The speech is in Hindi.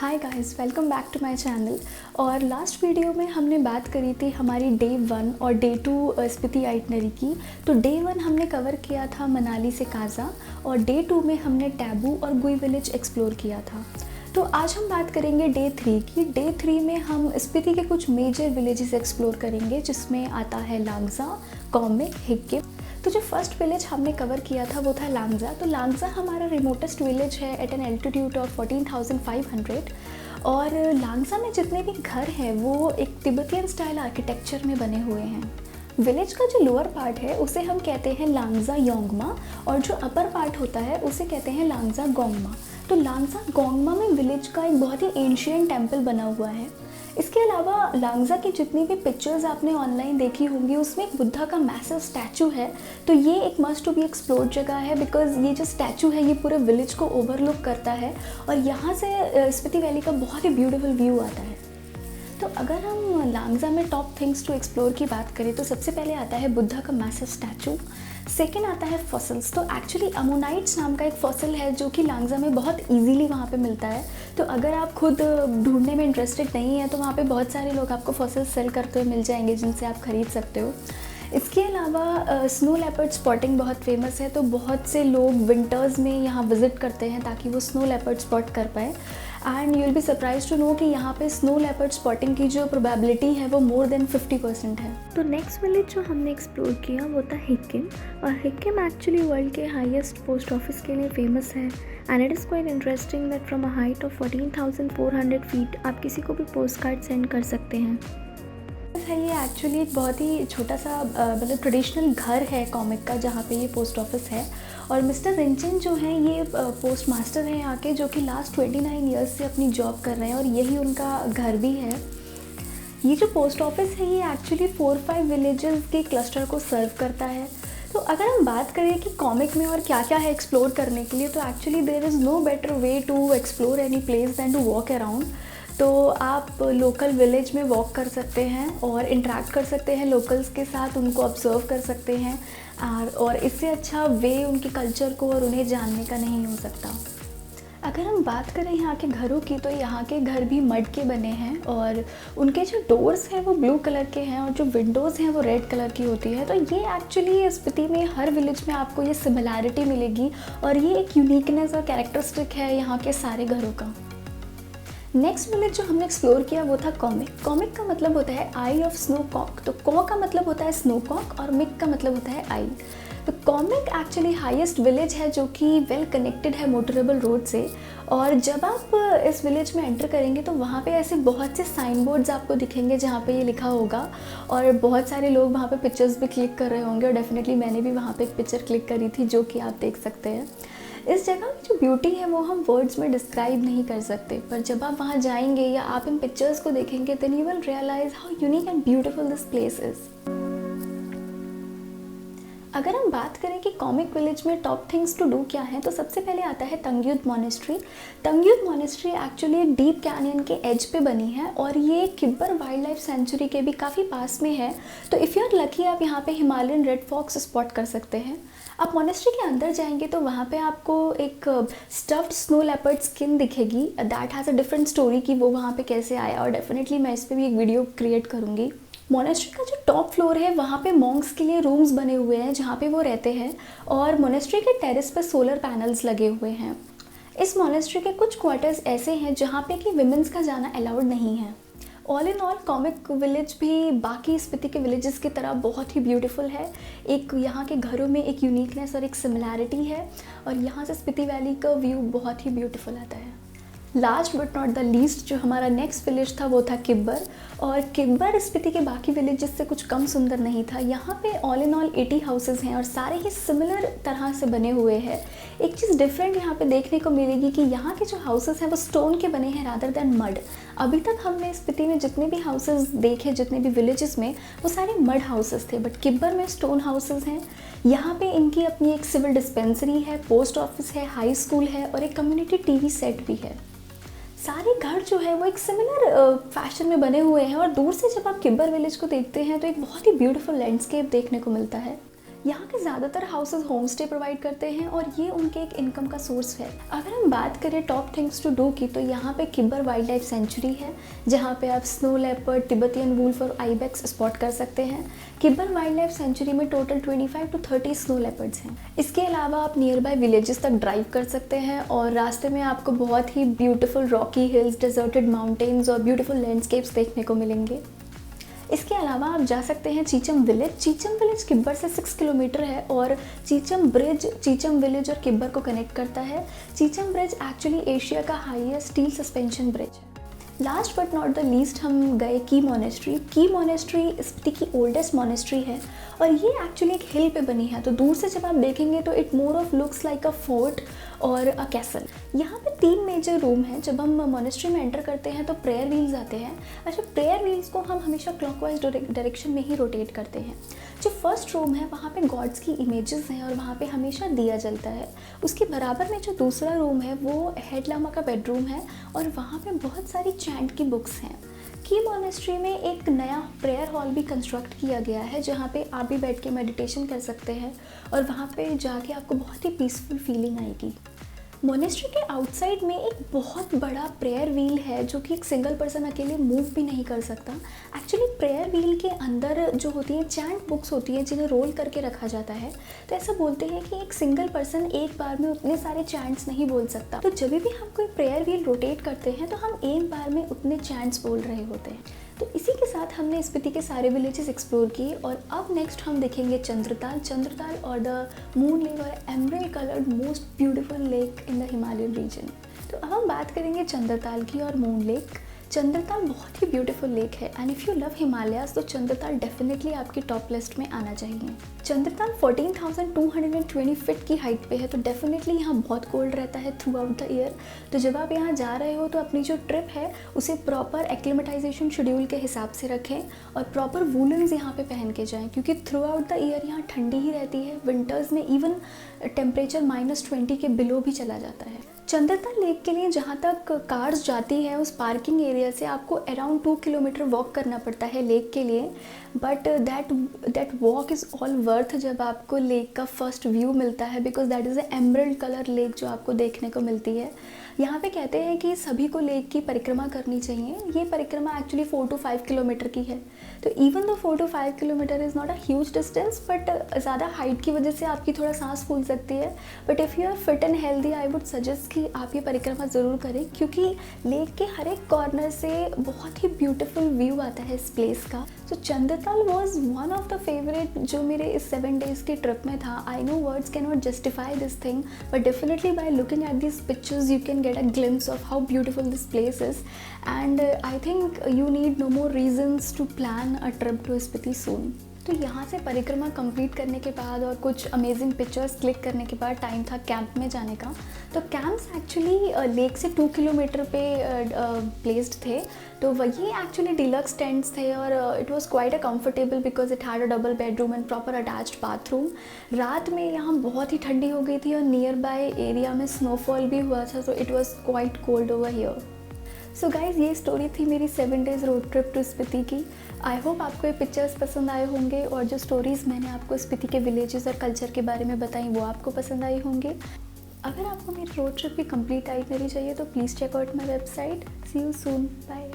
Hi guys, welcome back to my channel. और लास्ट वीडियो में हमने बात करी थी हमारी डे 1 और डे 2 स्पीति आइटनरी की। तो डे 1 हमने कवर किया था मनाली से काजा और डे 2 में हमने टैबू और गुई विलेज एक्सप्लोर किया था। तो आज हम बात करेंगे डे 3 की। डे 3 में हम स्पीति के कुछ मेजर विलेजेस एक्सप्लोर करेंगे, जिसमें आता है लांगजा, कॉमिक, हिक्किम। तो जो फर्स्ट विलेज हमने कवर किया था वो था लांगजा। तो लांगजा हमारा रिमोटेस्ट विलेज है एट एन एल्टीट्यूड ऑफ 14,500। और लांगजा में जितने भी घर हैं वो एक तिब्बतियन स्टाइल आर्किटेक्चर में बने हुए हैं। विलेज का जो लोअर पार्ट है उसे हम कहते हैं लांगजा योंगमा और जो अपर पार्ट होता है उसे कहते हैं लांगजा गोंगमा। तो लांगजा गोंगमा में विलेज का एक बहुत ही एंशियंट टेम्पल बना हुआ है। इसके अलावा लांगजा की जितनी भी पिक्चर्स आपने ऑनलाइन देखी होंगी उसमें एक बुद्धा का मैसिव स्टैचू है। तो ये एक मस्ट टू बी एक्सप्लोर्ड जगह है, बिकॉज ये जो स्टैचू है ये पूरे विलेज को ओवरलुक करता है और यहाँ से स्पीति वैली का बहुत ही ब्यूटीफुल व्यू आता है। तो अगर हम लांगजा में टॉप थिंग्स टू एक्सप्लोर की बात करें तो सबसे पहले आता है बुद्धा का मैसिव स्टैचू। सेकेंड आता है फॉसिल्स। तो एक्चुअली अमोनाइट्स नाम का एक फॉसिल है जो कि लांगजा में बहुत इजीली वहाँ पे मिलता है। तो अगर आप खुद ढूंढने में इंटरेस्टेड नहीं है तो वहाँ पे बहुत सारे लोग आपको फॉसिल सेल करते हुए मिल जाएंगे जिनसे आप खरीद सकते हो। इसके अलावा स्नो लेपर्ड स्पॉटिंग बहुत फेमस है। तो बहुत से लोग विंटर्स में यहाँ विज़िट करते हैं ताकि वो स्नो लेपर्ड स्पॉट कर पाए। And you will be surprise to know कि यहाँ पे स्नो लेपर्ड स्पॉटिंग की जो प्रोबेबिलिटी है वो मोर देन 50% है। तो नेक्स्ट विलेज जो हमने एक्सप्लोर किया वो था हिक्किम। और हिक्किम एक्चुअली वर्ल्ड के हाईएस्ट पोस्ट ऑफिस के लिए फेमस है। And it is quite interesting that from a height of 14,400 feet आप किसी को भी पोस्ट कार्ड सेंड कर सकते हैं। ये एक्चुअली एक बहुत ही छोटा सा मतलब ट्रेडिशनल घर है कॉमिक का जहाँ पे ये पोस्ट ऑफिस है। और मिस्टर रिंचन जो हैं ये पोस्ट मास्टर हैं यहाँ के, जो कि लास्ट 29 ईयर्स से अपनी जॉब कर रहे हैं और यही उनका घर भी है। ये जो पोस्ट ऑफिस है ये एक्चुअली 4-5 विलेजेस के क्लस्टर को सर्व करता है। तो अगर हम बात करें कि कॉमिक में और क्या क्या है एक्सप्लोर करने के लिए, तो actually there is no better way to explore any place than to walk around. तो आप लोकल विलेज में वॉक कर सकते हैं और इंटरेक्ट कर सकते हैं लोकल्स के साथ, उनको ऑब्जर्व कर सकते हैं। और इससे अच्छा वे उनके कल्चर को और उन्हें जानने का नहीं हो सकता। अगर हम बात करें यहाँ के घरों की तो यहाँ के घर भी मड के बने हैं और उनके जो डोर्स हैं वो ब्लू कलर के हैं और जो विंडोज़ हैं वो रेड कलर की होती है। तो ये एक्चुअली स्पीति में हर विलेज में आपको ये सिमिलैरिटी मिलेगी और ये एक यूनिकनेस और कैरेक्टरिस्टिक है यहाँ के सारे घरों का। नेक्स्ट विलेज जो हमने एक्सप्लोर किया वो था कॉमिक। कॉमिक का मतलब होता है आई ऑफ स्नो कॉक। तो कॉ का मतलब होता है स्नो कॉक और मिक का मतलब होता है आई। तो कॉमिक एक्चुअली हाईएस्ट विलेज है जो कि वेल कनेक्टेड है मोटरेबल रोड से। और जब आप इस विलेज में एंटर करेंगे तो वहाँ पे ऐसे बहुत से साइन बोर्ड्स आपको दिखेंगे जहाँ पे ये लिखा होगा और बहुत सारे लोग वहाँ पे पिक्चर्स भी क्लिक कर रहे होंगे। और डेफिनेटली मैंने भी वहाँ पे एक पिक्चर क्लिक करी थी जो कि आप देख सकते हैं। इस जगह की जो ब्यूटी है वो हम वर्ड्स में डिस्क्राइब नहीं कर सकते, पर जब आप वहाँ जाएंगे या आप इन पिक्चर्स को देखेंगे then you will realize how unique and beautiful this place is. अगर हम बात करें कि कॉमिक विलेज में टॉप थिंग्स टू डू क्या है, तो सबसे पहले आता है Tangyud monastery. Tangyud monastery actually एक डीप कैनियन के एज पे बनी है और ये किब्बर वाइल्ड लाइफ सेंचुरी के भी काफ़ी पास में है। तो इफ़ यू आर लकी आप यहाँ पे हिमालयन रेड फॉक्स स्पॉट कर सकते हैं। आप मॉनेस्ट्री के अंदर जाएंगे तो वहाँ पे आपको एक स्टफ्ड स्नो लेपर्ड स्किन दिखेगी। That has a different story कि वो वहाँ पे कैसे आया और डेफिनेटली मैं इस पर भी एक वीडियो क्रिएट करूँगी। मोनेस्ट्री का जो टॉप फ्लोर है वहाँ पे मॉन्क्स के लिए रूम्स बने हुए हैं जहाँ पे वो रहते हैं और मोनेस्ट्री के टेरेस पर सोलर पैनल्स लगे हुए हैं। इस मोनेस्ट्री के कुछ क्वार्टर्स ऐसे हैं जहाँ पे कि विमेंस का जाना अलाउड नहीं है। All in all comic village भी बाकी स्पीति के विलेजेस की तरह बहुत ही ब्यूटीफुल है। एक यहाँ के घरों में एक यूनिकनेस और एक सिमिलैरिटी है और यहाँ से स्पीति वैली का व्यू बहुत ही ब्यूटीफुल आता है। Last but not the least जो हमारा नेक्स्ट विलेज था वो था किब्बर। और किब्बर स्पीति के बाकी विलेजेस से कुछ कम सुंदर नहीं था। यहाँ पे ऑल इन ऑल 80 हाउसेज हैं और सारे ही सिमिलर तरह से बने हुए हैं। एक चीज़ डिफरेंट यहाँ पे देखने को मिलेगी कि यहाँ के जो हाउसेज हैं वो स्टोन के बने हैं रादर दैन मड। अभी तक हमने स्पीति में जितने भी हाउसेज देखे, जितने भी विलेजेस में, वो सारे मड हाउसेज थे, बट किब्बर में स्टोन हाउसेज हैं। यहाँ पे इनकी अपनी एक सिविल डिस्पेंसरी है, पोस्ट ऑफिस है, हाई स्कूल है और एक कम्युनिटी टीवी सेट भी है। सारे घर जो है वो एक सिमिलर फैशन में बने हुए हैं और दूर से जब आप किब्बर विलेज को देखते हैं तो एक बहुत ही ब्यूटीफुल लैंडस्केप देखने को मिलता है। यहाँ के ज़्यादातर हाउसेस होम स्टे प्रोवाइड करते हैं और ये उनके एक इनकम का सोर्स है। अगर हम बात करें टॉप थिंग्स टू डू की, तो यहाँ पे किब्बर वाइल्ड लाइफ सेंचुरी है जहाँ पे आप स्नो लेपर्ड, तिब्बतियन वुल्फ और आइबेक्स स्पॉट कर सकते हैं। किब्बर वाइल्ड लाइफ सेंचुरी में टोटल 25 to 30 स्नो लेपर्ड्स हैं। इसके अलावा आप नियर बाय विलेजेस तक ड्राइव कर सकते हैं और रास्ते में आपको बहुत ही beautiful rocky hills, deserted mountains और ब्यूटीफुल लैंडस्केप्स देखने को मिलेंगे। इसके अलावा आप जा सकते हैं चीचम विलेज। चीचम विलेज किब्बर से 6 किलोमीटर है और चीचम ब्रिज चीचम विलेज और किब्बर को कनेक्ट करता है। चीचम ब्रिज एक्चुअली एशिया का हाईएस्ट स्टील सस्पेंशन ब्रिज है। Last but not the least हम गए की मोनेस्ट्री। की मोनेस्ट्री स्पीति की ओल्डेस्ट मोनेस्ट्री है और ये एक्चुअली एक हिल पे बनी है, तो दूर से जब आप देखेंगे तो it more of looks like a fort और अ कैसल। यहाँ पे 3 मेजर रूम हैं। जब हम मोनेस्ट्री में एंटर करते हैं तो प्रेयर व्हील्स आते हैं। अच्छा, प्रेयर व्हील्स को हम हमेशा क्लॉकवाइज डायरेक्शन में ही रोटेट करते हैं। जो फर्स्ट रूम है वहाँ पे गॉड्स की इमेजेस हैं और वहाँ पे हमेशा दिया जलता है। उसके बराबर में जो दूसरा रूम है वो हेड लामा का बेडरूम है और वहाँ पे बहुत सारी चैंट की बुक्स हैं। की मोनेस्ट्री में एक नया प्रेयर हॉल भी कंस्ट्रक्ट किया गया है जहाँ पे आप भी बैठ के मेडिटेशन कर सकते हैं और वहाँ पे जाके आपको बहुत ही पीसफुल फीलिंग आएगी। मोनेस्ट्री के आउटसाइड में एक बहुत बड़ा प्रेयर व्हील है जो कि एक सिंगल पर्सन अकेले मूव भी नहीं कर सकता। एक्चुअली प्रेयर व्हील के अंदर जो होती है चैंट बुक्स होती है जिन्हें रोल करके रखा जाता है, तो ऐसा बोलते हैं कि एक सिंगल पर्सन एक बार में उतने सारे चैंट्स नहीं बोल सकता। तो जब भी हम कोई प्रेयर व्हील रोटेट करते हैं तो हम एक बार में उतने चैंट्स बोल रहे होते हैं। तो इसी के साथ हमने स्पीति के सारे विलेजेस एक्सप्लोर किए और अब नेक्स्ट हम देखेंगे चंद्रताल और द मून लेक और emerald coloured most beautiful lake in the Himalayan region. तो अब हम बात करेंगे चंद्रताल की और मून लेक। चंद्रताल बहुत ही ब्यूटीफुल लेक है and if you love Himalayas तो चंद्रताल डेफिनेटली आपकी टॉप लिस्ट में आना चाहिए। चंद्रताल 14,220 फीट की हाइट पे है, तो डेफिनेटली यहाँ बहुत कोल्ड रहता है थ्रू आउट द ईयर। तो जब आप यहाँ जा रहे हो तो अपनी जो ट्रिप है उसे प्रॉपर एक्लिमेटाइजेशन शेड्यूल के हिसाब से रखें और प्रॉपर वूलन्स यहाँ पे पहन के जाएँ क्योंकि थ्रू आउट द ईयर यहाँ ठंडी ही रहती है। विंटर्स में इवन टेम्परेचर -20 के बिलो भी चला जाता है। चंद्रताल लेक के लिए जहाँ तक कार्स जाती हैं उस पार्किंग एरिया से आपको अराउंड 2 किलोमीटर वॉक करना पड़ता है लेक के लिए, but that walk is all worth जब आपको लेक का फर्स्ट व्यू मिलता है because that is a emerald colour lake जो आपको देखने को मिलती है। यहाँ पे कहते हैं कि सभी को लेक की परिक्रमा करनी चाहिए। ये परिक्रमा एक्चुअली 4 to 5 किलोमीटर की है, तो even though 4 to 5 kilometre is not a huge distance, but ज़्यादा हाइट की वजह से आपकी थोड़ा सांस फूल सकती है। But if you are fit and healthy I would suggest कि आप ये परिक्रमा ज़रूर करें क्योंकि लेक के हर एक कॉर्नर से बहुत ही ब्यूटीफुल व्यू आता है इस प्लेस का। तो Chandratal was one of the favourite जो मेरे इस 7 days की ट्रिप में था। I know words can not justify this thing, but definitely by looking at this pictures you can get a glimpse of how beautiful this place is, and I think you need no more reasons to plan a trip to Spiti soon. तो यहाँ से परिक्रमा कंप्लीट करने के बाद और कुछ अमेजिंग पिक्चर्स क्लिक करने के बाद टाइम था कैंप में जाने का। तो कैंप्स एक्चुअली लेक से 2 किलोमीटर पे प्लेस्ड थे, तो वही एक्चुअली डिलक्स टेंट्स थे और it was quite a comfortable because it had a double bedroom and proper attached bathroom. रात में यहाँ बहुत ही ठंडी हो गई थी और नियर बाय एरिया में स्नोफॉल भी हुआ था, तो it was quite cold over here. So guys, ये स्टोरी थी मेरी 7 days road trip to Spiti की। आई होप आपको ये पिक्चर्स पसंद आए होंगे और जो स्टोरीज़ मैंने आपको स्पीति के विलेजेस और कल्चर के बारे में बताई वो आपको पसंद आई होंगे। अगर आपको मेरी रोड ट्रिप की कंप्लीट आइटनरी चाहिए तो please check out my website. See you soon, bye.